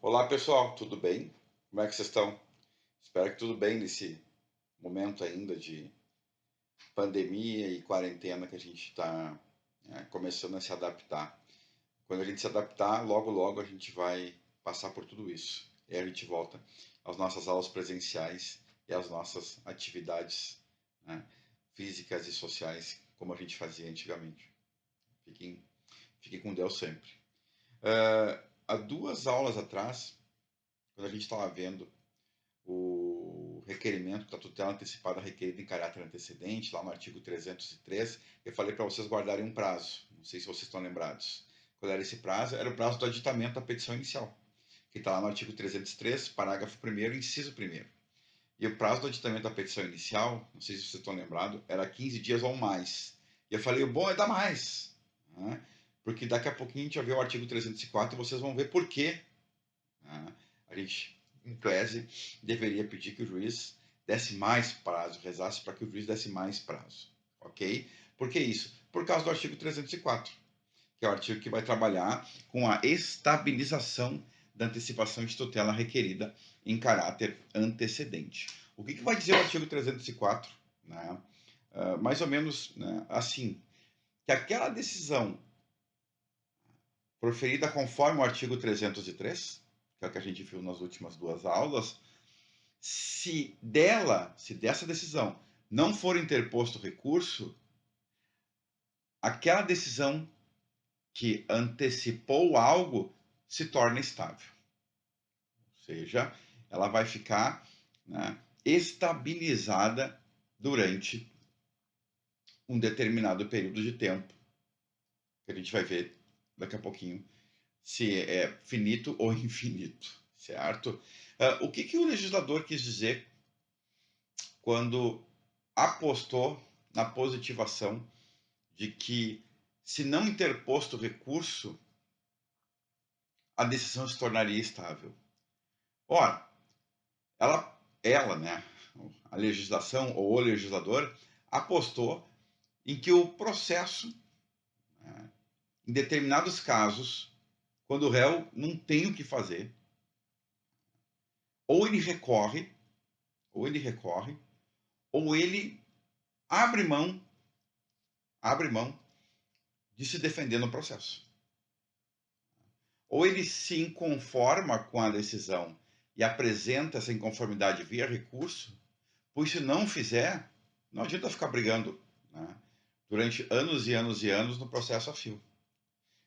Olá pessoal, tudo bem? Como é que vocês estão? Espero que tudo bem nesse momento ainda de pandemia e quarentena que a gente está começando a se adaptar. Quando a gente se adaptar, logo logo a gente vai passar por tudo isso. E aí a gente volta às nossas aulas presenciais e às nossas atividades, né, físicas e sociais como a gente fazia antigamente. Fiquem, fiquem com Deus sempre. Há duas aulas atrás, quando a gente estava vendo o requerimento da tutela antecipada requerida em caráter antecedente, lá no artigo 303, eu falei para vocês guardarem um prazo. Não sei se vocês estão lembrados. Qual era esse prazo? Era o prazo do aditamento da petição inicial, que está lá no artigo 303, parágrafo 1º, inciso 1º. E o prazo do aditamento da petição inicial, não sei se vocês estão lembrados, era 15 dias ou mais. E eu falei, o bom é dar mais, né? Porque daqui a pouquinho a gente vai ver o artigo 304 e vocês vão ver por quê, né? A gente, em tese, deveria pedir que o juiz desse mais prazo, rezasse para que o juiz desse mais prazo, ok? Por que isso? Por causa do artigo 304, que é o artigo que vai trabalhar com a estabilização da antecipação de tutela requerida em caráter antecedente. O que vai dizer o artigo 304? Né? Mais ou menos, né, assim, que aquela decisão proferida conforme o artigo 303, que é o que a gente viu nas últimas duas aulas, se dessa decisão não for interposto recurso, aquela decisão que antecipou algo se torna estável. Ou seja, ela vai ficar, né, estabilizada durante um determinado período de tempo, que a gente vai ver daqui a pouquinho se é finito ou infinito, certo? O que o legislador quis dizer quando apostou na positivação de que, se não interposto recurso, a decisão se tornaria estável? Ora, né, a legislação ou o legislador apostou em que o processo, né, em determinados casos, quando o réu não tem o que fazer, ou ele recorre, ou ele recorre, ou ele abre mão, abre mão de se defender no processo. Ou ele se inconforma com a decisão e apresenta essa inconformidade via recurso, pois se não fizer, não adianta ficar brigando, né, durante anos e anos e anos no processo a fio.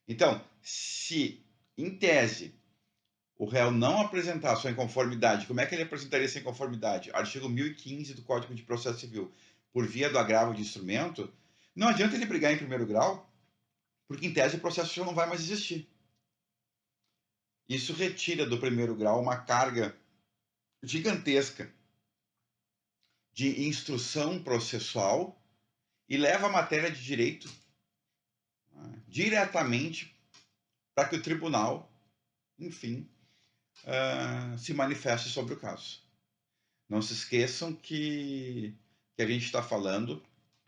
Então, se, em tese, o réu não apresentar sua inconformidade, como é que ele apresentaria essa inconformidade? Artigo 1015 do Código de Processo Civil, por via do agravo de instrumento, não adianta ele brigar em primeiro grau, porque em tese o processo já não vai mais existir. Isso retira do primeiro grau uma carga gigantesca de instrução processual e leva a matéria de direito, né, diretamente para que o tribunal, enfim, se manifeste sobre o caso. Não se esqueçam que a gente está falando,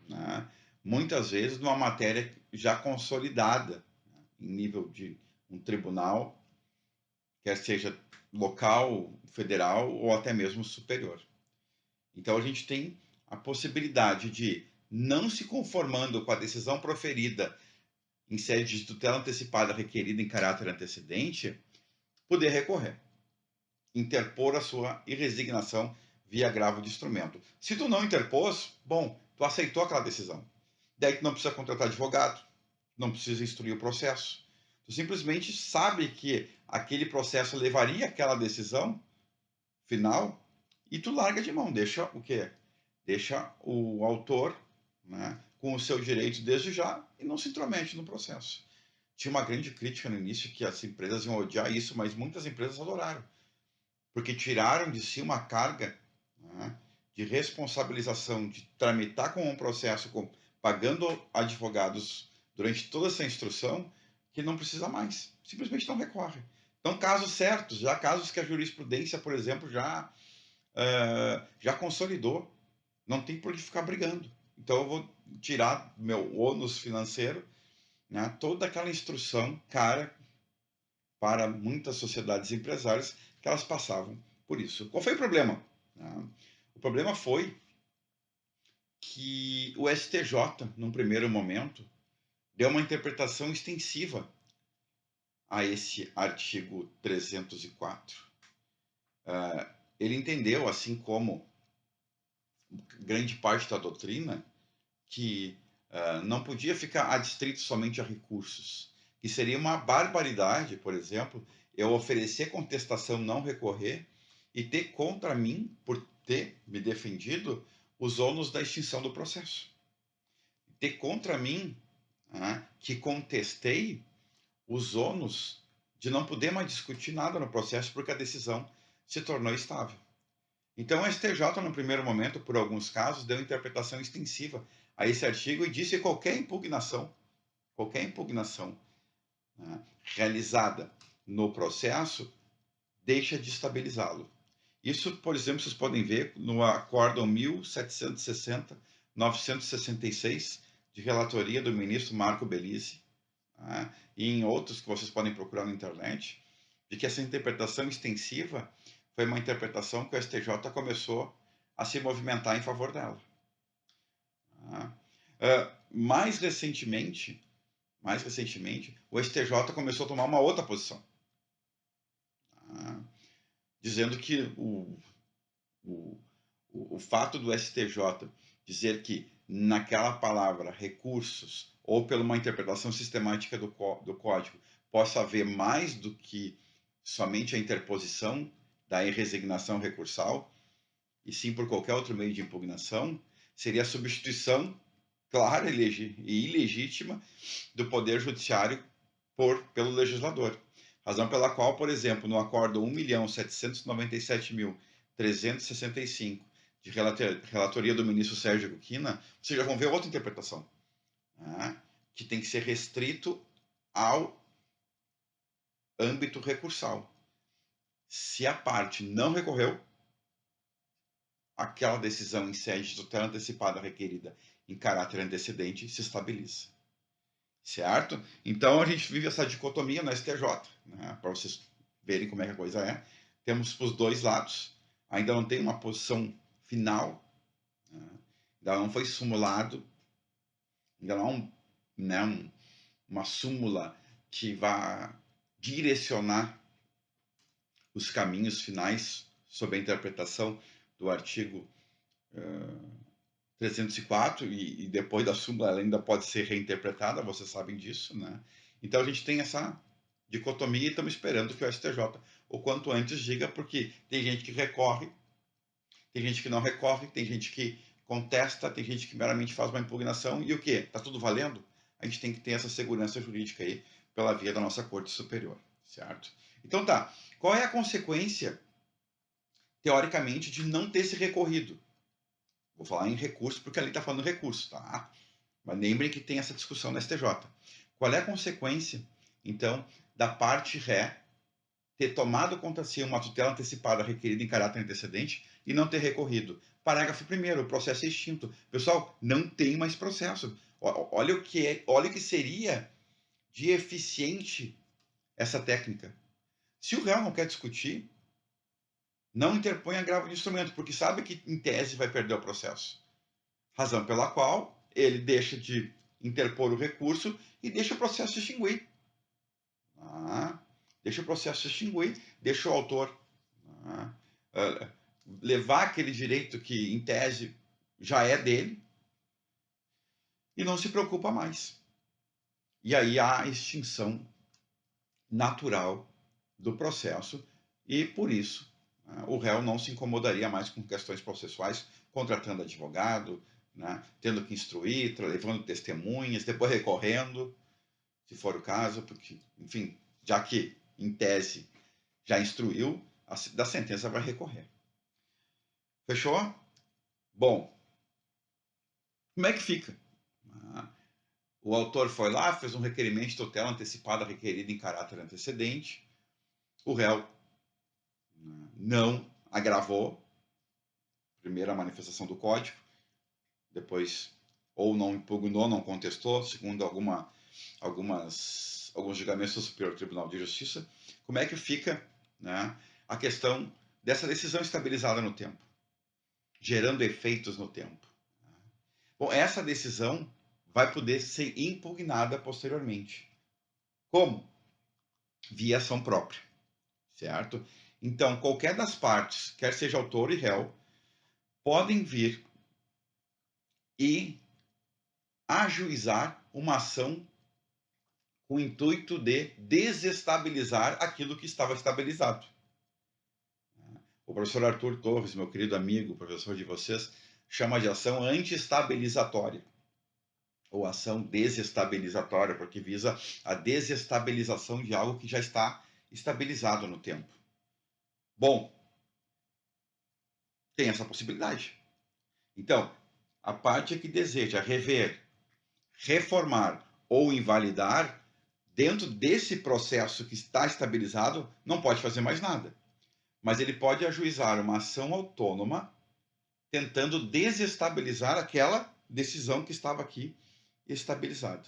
né, muitas vezes de uma matéria já consolidada, né, em nível de um tribunal, quer seja local, federal ou até mesmo superior. Então a gente tem a possibilidade de, não se conformando com a decisão proferida em sede de tutela antecipada requerida em caráter antecedente, poder recorrer, interpor a sua irresignação via agravo de instrumento. Se tu não interpôs, bom, tu aceitou aquela decisão. Daí tu não precisa contratar advogado, não precisa instruir o processo. Tu simplesmente sabe que aquele processo levaria àquela decisão final e tu larga de mão, deixa o quê? Deixa o autor, né, com o seu direito desde já e não se intromete no processo. Tinha uma grande crítica no início que as empresas iam odiar isso, mas muitas empresas adoraram, porque tiraram de si uma carga, né, de responsabilização de tramitar com um processo, pagando advogados durante toda essa instrução, que não precisa mais, simplesmente não recorre. Então, casos certos, já casos que a jurisprudência, por exemplo, já consolidou, não tem por que ficar brigando. Então eu vou tirar meu ônus financeiro, né, toda aquela instrução cara para muitas sociedades empresárias que elas passavam por isso. Qual foi o problema? O problema foi que o STJ, num primeiro momento, deu uma interpretação extensiva a esse artigo 304. Ele entendeu, assim como grande parte da doutrina, que não podia ficar adstrito somente a recursos, que seria uma barbaridade, por exemplo, eu oferecer contestação, não recorrer, e ter contra mim, por ter me defendido, os ônus da extinção do processo. Ter contra mim, que contestei, os ônus de não poder mais discutir nada no processo porque a decisão se tornou estável. Então, o STJ, no primeiro momento, por alguns casos, deu interpretação extensiva a esse artigo e disse que qualquer impugnação realizada no processo deixa de estabilizá-lo. Isso, por exemplo, vocês podem ver no Acórdão 1760-966, de relatoria do ministro Marco Belize, e em outros que vocês podem procurar na internet, de que essa interpretação extensiva foi uma interpretação que o STJ começou a se movimentar em favor dela. Mais recentemente, o STJ começou a tomar uma outra posição, dizendo que o fato do STJ dizer que naquela palavra recursos, ou pela uma interpretação sistemática do código, possa haver mais do que somente a interposição da resignação recursal, e sim por qualquer outro meio de impugnação, seria a substituição clara e ilegítima do Poder Judiciário pelo legislador. Razão pela qual, por exemplo, no Acórdão 1.797.365, de relatoria do ministro Sérgio Guquina, vocês já vão ver outra interpretação, que tem que ser restrito ao âmbito recursal. Se a parte não recorreu, aquela decisão em sede de tutela antecipada requerida em caráter antecedente se estabiliza. Certo? Então a gente vive essa dicotomia no STJ, para vocês verem como é que a coisa é. Temos os dois lados, ainda não tem uma posição final, ainda não foi sumulado, ainda não uma súmula que vá direcionar os caminhos finais sobre a interpretação do artigo 304, e depois da súmula ela ainda pode ser reinterpretada, vocês sabem disso, né? Então a gente tem essa dicotomia e estamos esperando que o STJ o quanto antes diga, porque tem gente que recorre, tem gente que não recorre, tem gente que contesta, tem gente que meramente faz uma impugnação, e o quê? Tá tudo valendo? A gente tem que ter essa segurança jurídica aí pela via da nossa Corte Superior, certo? Então tá, qual é a consequência, teoricamente, de não ter se recorrido? Vou falar em recurso porque ali está falando recurso, tá? Mas lembrem que tem essa discussão na STJ. Qual é a consequência, então, da parte ré ter tomado contra si uma tutela antecipada requerida em caráter antecedente e não ter recorrido? Parágrafo 1º, o processo é extinto. Pessoal, não tem mais processo. Olha o que seria de eficiente essa técnica. Se o réu não quer discutir, não interpõe agravo de instrumento, porque sabe que, em tese, vai perder o processo. Razão pela qual ele deixa de interpor o recurso e deixa o processo se extinguir. Deixa o processo se extinguir, deixa o autor levar aquele direito que, em tese, já é dele e não se preocupa mais. E aí há a extinção natural do processo e, por isso, o réu não se incomodaria mais com questões processuais, contratando advogado, tendo que instruir, levando testemunhas, depois recorrendo, se for o caso, porque, enfim, já que, em tese, já instruiu, da sentença vai recorrer. Fechou? Bom, como é que fica? O autor foi lá, fez um requerimento de tutela antecipada requerida em caráter antecedente, o réu não agravou, primeira manifestação do código, depois ou não impugnou, não contestou, segundo algumas alguns julgamentos do Superior Tribunal de Justiça, como é que fica, né, a questão dessa decisão estabilizada no tempo, gerando efeitos no tempo. Bom, essa decisão vai poder ser impugnada posteriormente. Como? Via ação própria, certo? Então, qualquer das partes, quer seja autor e réu, podem vir e ajuizar uma ação com o intuito de desestabilizar aquilo que estava estabilizado. O professor Arthur Torres, meu querido amigo, professor de vocês, chama de ação anti-estabilizatória, ou ação desestabilizatória, porque visa a desestabilização de algo que já está estabilizado no tempo. Bom, tem essa possibilidade. Então, a parte que deseja rever, reformar ou invalidar, dentro desse processo que está estabilizado, não pode fazer mais nada. Mas ele pode ajuizar uma ação autônoma, tentando desestabilizar aquela decisão que estava aqui estabilizada.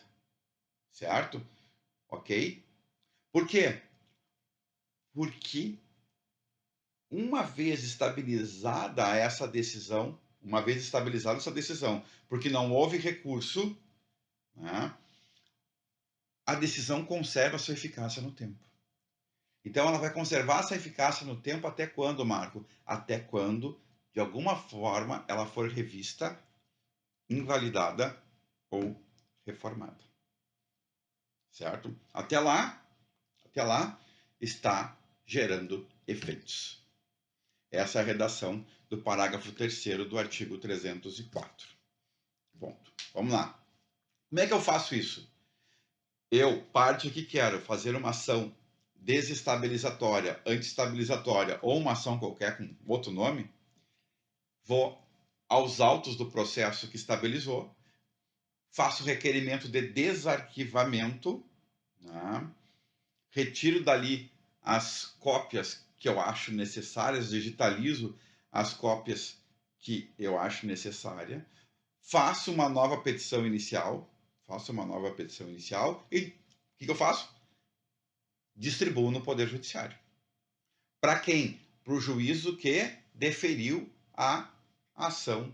Certo? Ok? Por quê? Porque uma vez estabilizada essa decisão, porque não houve recurso, né, a decisão conserva sua eficácia no tempo. Então, ela vai conservar essa eficácia no tempo até quando, Marco? Até quando, de alguma forma, ela for revista, invalidada ou reformada. Certo? Até lá está gerando efeitos. Essa é a redação do parágrafo 3º do artigo 304. Ponto. Vamos lá. Como é que eu faço isso? Eu, parte que quero fazer uma ação desestabilizatória, antiestabilizatória ou uma ação qualquer com outro nome, vou aos autos do processo que estabilizou, faço requerimento de desarquivamento, né? Retiro dali as cópias que eu acho necessárias, digitalizo as cópias que eu acho necessária, faço uma nova petição inicial, e o que eu faço? Distribuo no Poder Judiciário. Para quem? Para o juízo que deferiu a ação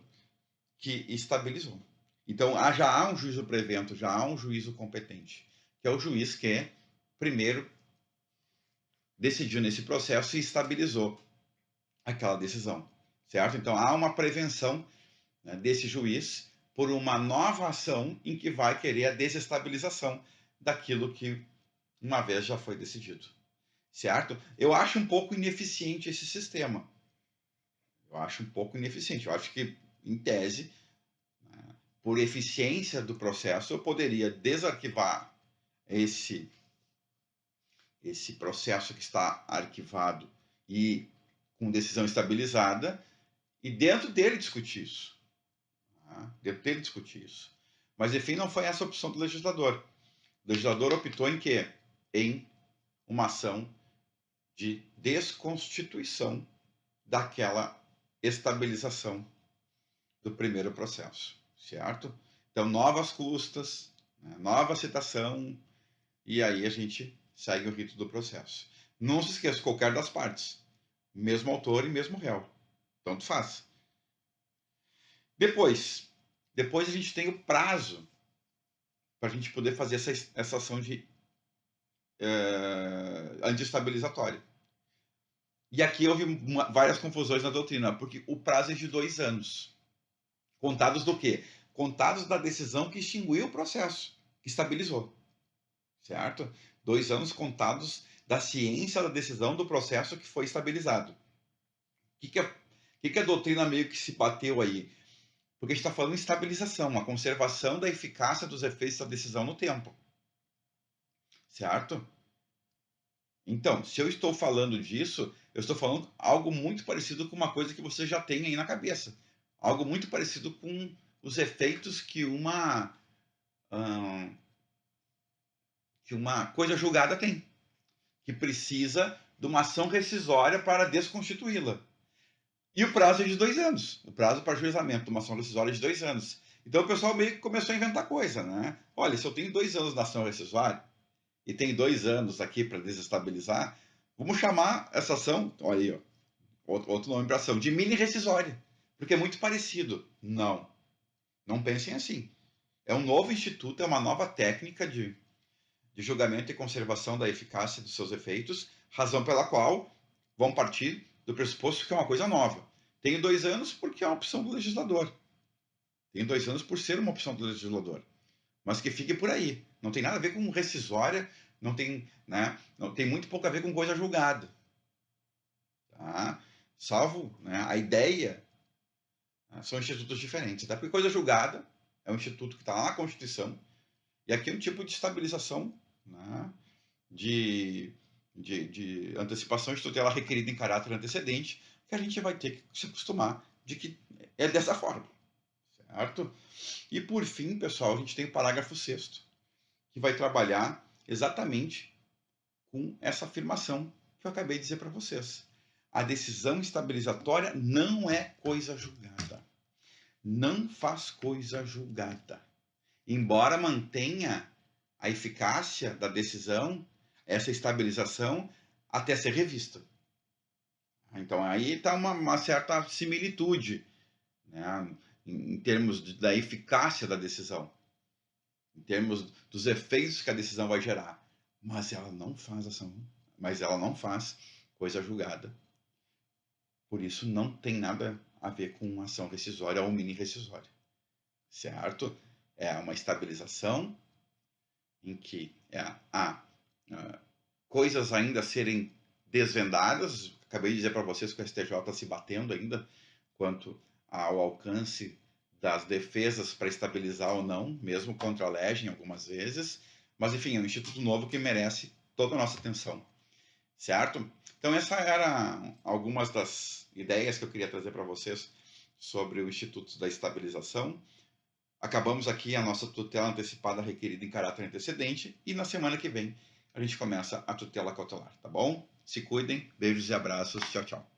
que estabilizou. Então, já há um juízo prevento, já há um juízo competente, que é o juiz que, primeiro, decidiu nesse processo e estabilizou aquela decisão, certo? Então, há uma prevenção, né, desse juiz por uma nova ação em que vai querer a desestabilização daquilo que uma vez já foi decidido, certo? Eu acho um pouco ineficiente esse sistema. Eu acho que, em tese, né, por eficiência do processo, eu poderia desarquivar esse processo que está arquivado e com decisão estabilizada e dentro dele discutir isso. Mas, enfim, não foi essa a opção do legislador. O legislador optou em quê? Em uma ação de desconstituição daquela estabilização do primeiro processo, certo? Então, novas custas, né, nova citação, e aí a gente segue o rito do processo. Não se esqueça, qualquer das partes, mesmo autor e mesmo réu, tanto faz. Depois a gente tem o prazo para a gente poder fazer essa ação de anti-estabilizatória. E aqui houve várias confusões na doutrina, porque o prazo é de 2 anos. Contados do quê? Contados da decisão que extinguiu o processo, que estabilizou. Certo? 2 anos contados da ciência da decisão do processo que foi estabilizado. O que a doutrina meio que se bateu aí? Porque a gente está falando em estabilização, a conservação da eficácia dos efeitos da decisão no tempo. Certo? Então, se eu estou falando disso, eu estou falando algo muito parecido com uma coisa que você já tem aí na cabeça. Algo muito parecido com os efeitos que uma coisa julgada tem, que precisa de uma ação rescisória para desconstituí-la. E o prazo é de 2 anos. O prazo para ajuizamento de uma ação rescisória é de 2 anos. Então o pessoal meio que começou a inventar coisa, né? Olha, se eu tenho 2 anos na ação rescisória, e tem 2 anos aqui para desestabilizar, vamos chamar essa ação, olha aí, ó, outro nome para ação, de mini rescisória, porque é muito parecido. Não, não pensem assim. É um novo instituto, é uma nova técnica de julgamento e conservação da eficácia dos seus efeitos, razão pela qual vão partir do pressuposto que é uma coisa nova. Tenho 2 anos porque é uma opção do legislador. Tenho 2 anos por ser uma opção do legislador. Mas que fique por aí. Não tem nada a ver com rescisória, não tem, né, não tem muito pouco a ver com coisa julgada. Tá? Salvo, né, a ideia, né, são institutos diferentes. Até porque coisa julgada é um instituto que está lá na Constituição, e aqui é um tipo de estabilização, né, de antecipação de tutela requerida em caráter antecedente, que a gente vai ter que se acostumar de que é dessa forma, certo? E por fim, pessoal, a gente tem o parágrafo 6º, que vai trabalhar exatamente com essa afirmação que eu acabei de dizer para vocês. A decisão estabilizatória não é coisa julgada. Não faz coisa julgada. Embora mantenha a eficácia da decisão, essa estabilização, até ser revista. Então aí está uma certa similitude, né, em termos da eficácia da decisão, em termos dos efeitos que a decisão vai gerar. Mas ela não faz ação, mas ela não faz coisa julgada. Por isso não tem nada a ver com ação rescisória ou mini rescisória, certo? É uma estabilização em que há coisas ainda a serem desvendadas. Acabei de dizer para vocês que o STJ está se batendo ainda quanto ao alcance das defesas para estabilizar ou não, mesmo contra a legem algumas vezes. Mas, enfim, é um instituto novo que merece toda a nossa atenção, certo? Então, essa era algumas das ideias que eu queria trazer para vocês sobre o Instituto da Estabilização. Acabamos aqui a nossa tutela antecipada requerida em caráter antecedente e na semana que vem a gente começa a tutela cautelar, tá bom? Se cuidem, beijos e abraços, tchau, tchau.